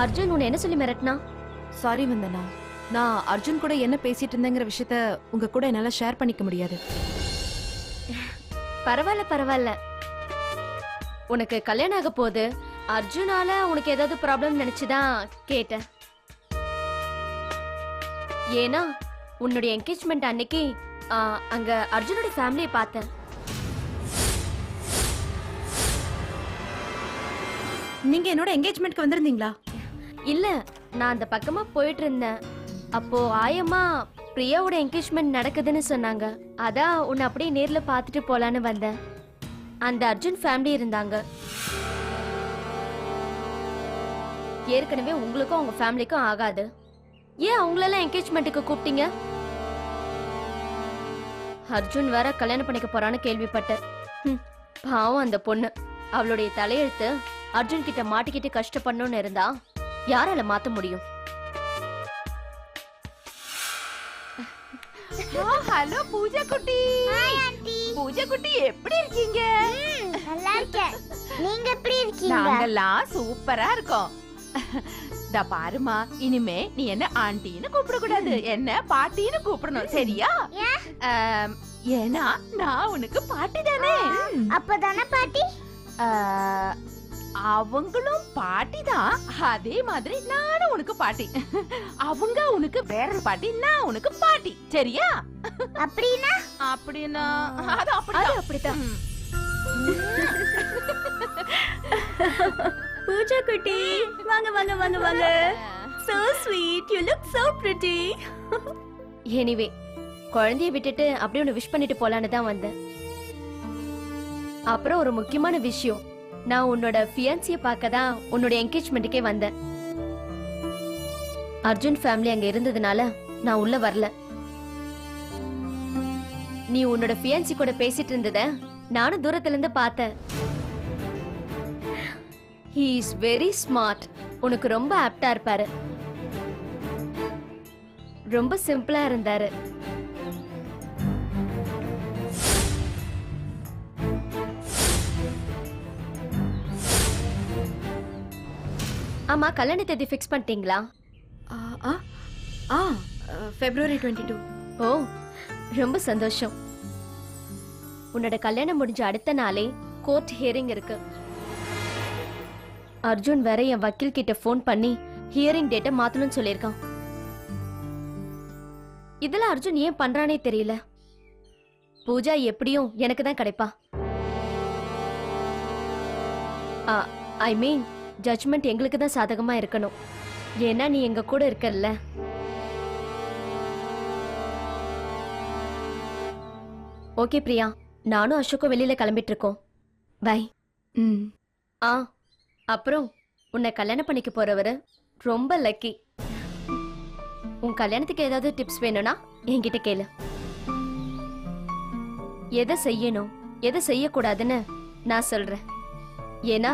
அர்ஜுன் உன்னை என்ன சொல்லி மிரட்டினா? சாரி வந்தனா, நான் அர்ஜுன் கூட என்ன பேசிட்டு இருந்தேங்கிற விஷயத்த உங்க கூட என்னால ஷேர் பண்ணிக்க முடியாது. பரவாயில்ல பரவாயில்ல. உனக்கு கல்யாணம் ஆக போகுது, அர்ஜுனால உனக்கு ஏதாவது ப்ராப்ளம் நினைச்சுதான் கேட்டேன். ஏன்னா உன்னுடைய என்கேஜ்மெண்ட் அன்னைக்கு அங்க அர்ஜுனோட ஃபேமிலியை பார்த்தேன். நீங்க என்னோட என்கேஜ்மெண்ட்க்கு வந்திருந்தீங்களா? இல்ல, நான் அந்த பக்கமா போயிட்டு இருந்தேன். அப்போ ஆயம்மா பிரியாவோட என்கேஜ்மெண்ட் நடக்குதுன்னு சொன்னாங்க. அதான் உன்னை அப்படியே நேர்ல பார்த்துட்டு போலான்னு வந்தேன். அந்த அர்ஜுன் ஃபேமிலி இருந்தாங்க. ஏற்கனவே உங்களுக்கும் அவங்க ஃபேமிலிக்கும் ஆகாது. ஏன் அவங்களெல்லாம் என்கேஜ்மெண்ட்டுக்கு கூப்பிட்டீங்க? அர்ஜுன் வேற கல்யாணம் பண்ணிக்க போறான்னு கேள்விப்பட்டேன். பாவம் அந்த பொண்ணு. அவளுடைய தலையெழுத்து அர்ஜுன் கிட்ட மாட்டிக்கிட்டு கஷ்டப்படணும்னு இருந்தா யாரால மாத்த முடியும்? ஹலோ பூஜா குட்டி. Hi aunty. பூஜா குட்டி எப்படி இருக்கீங்க? நல்லா இருக்கேன். நீங்க எப்படி இருக்கீங்க? நாங்கெல்லாம் சூப்பரா இருக்கோம். டா பாருமா, இனிமே நீ என்ன ஆண்டின்னு கூப்பிட கூடாது, என்ன பாட்டின்னு கூப்பிடணும், சரியா? ஏன்னா நான் உனக்கு பாட்டி தானே. அப்பதானே பாட்டி? அவங்களும் பாட்டி தான், அதே மாதிரி நானும் உனக்கு பாட்டி. அவங்க உனக்கு வேற பாட்டி, நான் உனக்கு பாட்டி, சரியா? அப்படினா அப்படினா அது அப்படித்தான். பூஜா குட்டி, வாங்க வாங்க வாங்க வாங்க. So sweet, you look so pretty. Anyway, குழந்தைய விட்டுட்டு அப்படியே உன்னை விஷ் பண்ணிட்டு போலான்னு தான் வந்தேன். அப்புறம் ஒரு முக்கியமான விஷயம், நான் உன்னோட ஃபியான்சிய பார்க்க தான் உன்னோட என்கேஜ்மெண்ட்டுக்கே வந்தேன். அர்ஜுன் ஃபேமிலி அங்க இருந்ததுனால நான் உள்ள வரல. நீ உன்னோட ஃபியான்சி கூட பேசிட்டு இருந்தத நானும் தூரத்துல இருந்து பார்த்தேன். He is very smart. உனக்கு ரொம்ப ஆப்டா இருப்பாரு. ரொம்ப சிம்பிளா இருந்தாரு. ஆமா, கல்யாண தேதி ஃபிக்ஸ் பண்ணிட்டீங்களா? February 22. ஓ, ரொம்ப சந்தோஷம். உன்னோட கல்யாணம் முடிஞ்ச அடுத்த நாளே கோர்ட் ஹியரிங் இருக்கு. அர்ஜுன் வேற என் வக்கீல் கிட்ட ஃபோன் பண்ணி ஹியரிங் டேட்டை மாத்தணும்னு சொல்லியிருக்கான். இதெல்லாம் அர்ஜுன் ஏன் பண்றானே தெரியல. பூஜா எப்படியும் எனக்கு தான் கிடைப்பா. ஐ மீன், ஜட்ஜ்மெண்ட் எங்களுக்கு தான் சாதகமா இருக்கணும். ஏன்னா நீ எங்க கூட இருக்கல்ல. ஓகே பிரியா, நானும் அசோக்கும் வெளியில கிளம்பிட்டு இருக்கோம். பை. அப்புறம் உன்னை கல்யாணம் பண்ணிக்க போறவரு ரொம்ப லக்கி. உன் கல்யாணத்துக்கு ஏதாவது டிப்ஸ் வேணும்னா என்கிட்ட கேளு. எதை செய்யணும் எதை செய்யக்கூடாதுன்னு நான் சொல்றேன். ஏன்னா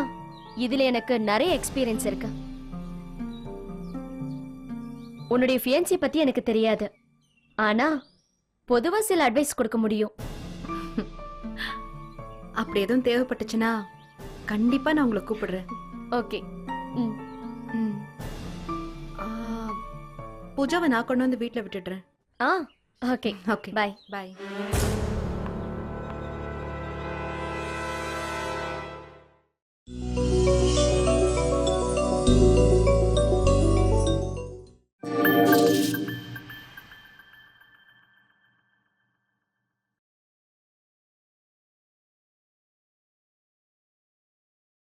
இதுல எனக்கு நிறைய எக்ஸ்பீரியன்ஸ் இருக்கு. உன்னுடைய ஃபியான்சி பத்தி எனக்கு தெரியாது, ஆனா பொதுவா சில அட்வைஸ் கொடுக்க முடியும். அப்படி எதுவும் தேவைப்பட்டுச்சுன்னா கண்டிப்பா நான் உங்களை கூப்பிடுறேன். ஓகே. பூஜாவை நான் கொண்டு வந்து வீட்டுல விட்டுடுறேன். ஓகே. Okay, bye. பை.